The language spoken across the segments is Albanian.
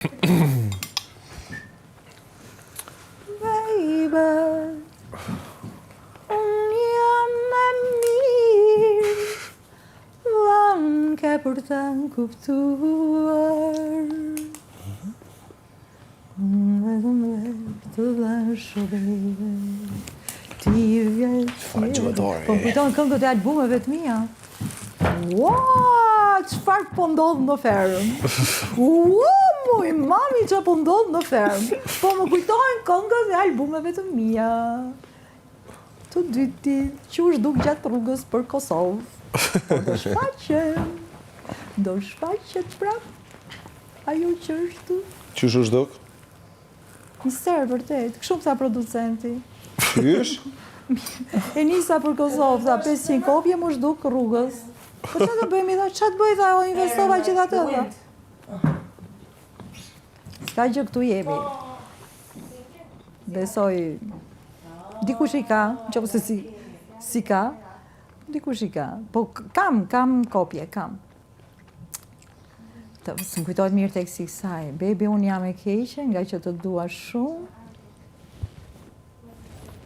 Baby, unë jam me mirë, vam ke për të në kuptuar. Vetëm të dhasho, baby, ti vjetë. Po më kujtojnë këngët e albumeve të mia. Ua, çfarë po ndodh në ferm? Muj mami që po ndodh në ferm. Po më kujtojnë këngët e albumeve të mia. Të dyti, qush duk gjatë rrugës për Kosovë. Do shfaqet prap. Ajo që është. Qush është duk? Mister, vërtet, kështu tha producenti. Qysh? E nisa për Kosovë, tha 500 kopje më shduk rrugës. Po që të bëjmë, tha, që të bëjmë, tha, o investova gjitha të, tha. Ska gjë këtu jemi. Besoj, dikush i ka, që përse si ka, dikush i ka. Po kam kopje, kam. Të së më kujtojt mirë tek si kësaj. Baby, unë jam e keqe, nga që të dua shumë.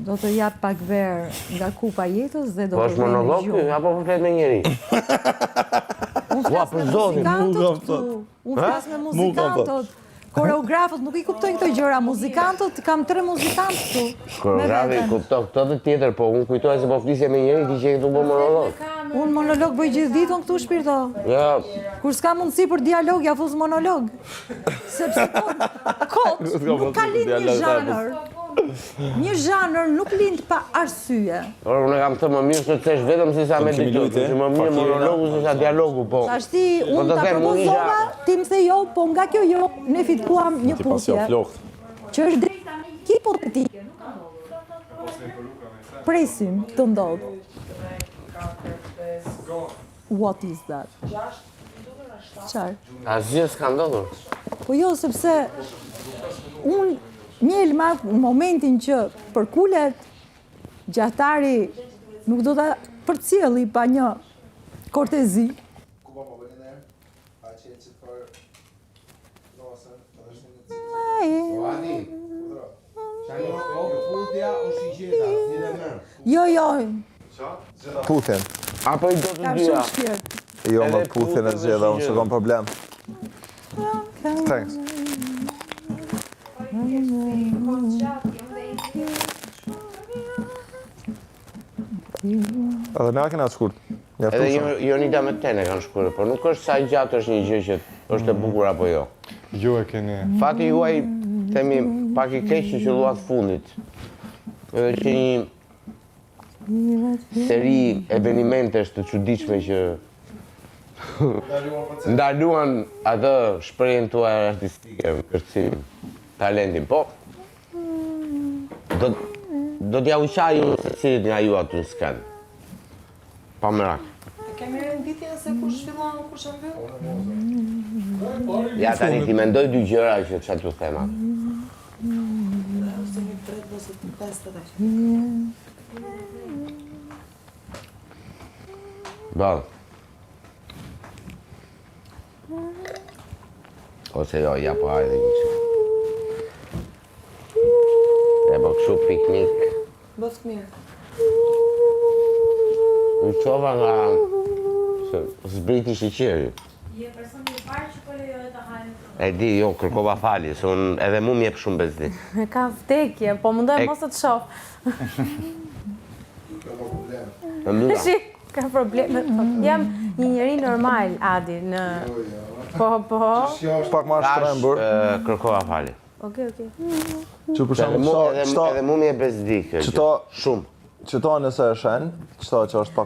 Do të jap pak verë nga kupa jetës dhe do të është monolog ky apo flet me njëri? Unë flas me muzikantët këtu. Unë flas me muzikantët. Koreografët nuk i kuptojnë këto gjëra. Muzikantët, kam 3 muzikantë këtu. Koreografi kupton këtë dhe tjetër, po unë kujtoj se po flisje me njëri ti që këtu po monolog. Unë monolog bëj gjithë ditën këtu shpirto. Ja. Kur s'ka mundësi për dialog, ja fuz monolog. Sepse kot nuk ka lind një zhanër. Një zhanër nuk lind pa arsye. Unë kam të më mirë se të thesh vetëm si sa me të qëtë, që më mirë monologu se sa dialogu, po. Tash ti, unë ta propozova, ti më the jo, po nga kjo jo, ne fituam një puthje. Që është drejta një hipotetike, nuk ka ndodhur. Presim të ndodhë. What is that? Qarë? Asgjë s'ka ndodhur. Po jo, sepse unë Mjelma, në momentin që përkulet, gjatari nuk do të përcjelli pa një kortezi. Jo. Puthin. Apo i do të dyja? Jo, më puthin e zgjeda, unë s'kam problem. Thanks. Edhe ne kena shkurt. Edhe Jonida me tene kanë shkurë, por nuk është sa i gjatë është një gjë që është e bukur apo jo. Jo e keni. Fati juaj, themi, pak i keqë që luat fundit. Edhe që një seri evenimentesh të çuditshme që ndaluan atë shprehjen tuaj artistike, kërcimin, talentin, po. Do t'ja uqa ju se cilit nga ju aty në skenë. Pa merak. Kemi renditjen se kush fillon, kush e mbyll? Ja tani ti mendoj 2 gjëra që çfarë t'u them atë. Ose një 3 ose 5 të dash. Ball. Ose jo, ja po hajde një që. E po kështu piknik. Bëft mirë. U qova nga... se zbriti shiqeri. Je personi i parë që po lejohet të hajë. E di, jo, kërkova falje, se unë edhe mu m'jep shumë bezdi. Ka vdekje, po mundoj mos të shoh. Në mbylla. Shi, ka probleme. Jam një njeri normal, Adi, në... Po. Pak ma shtrembur. Kërkova falje. Okej. Që për shumë, Edhe mu m'jep bezdi kjo gjë. Shumë. Qëto nëse e shen, qëto që është pak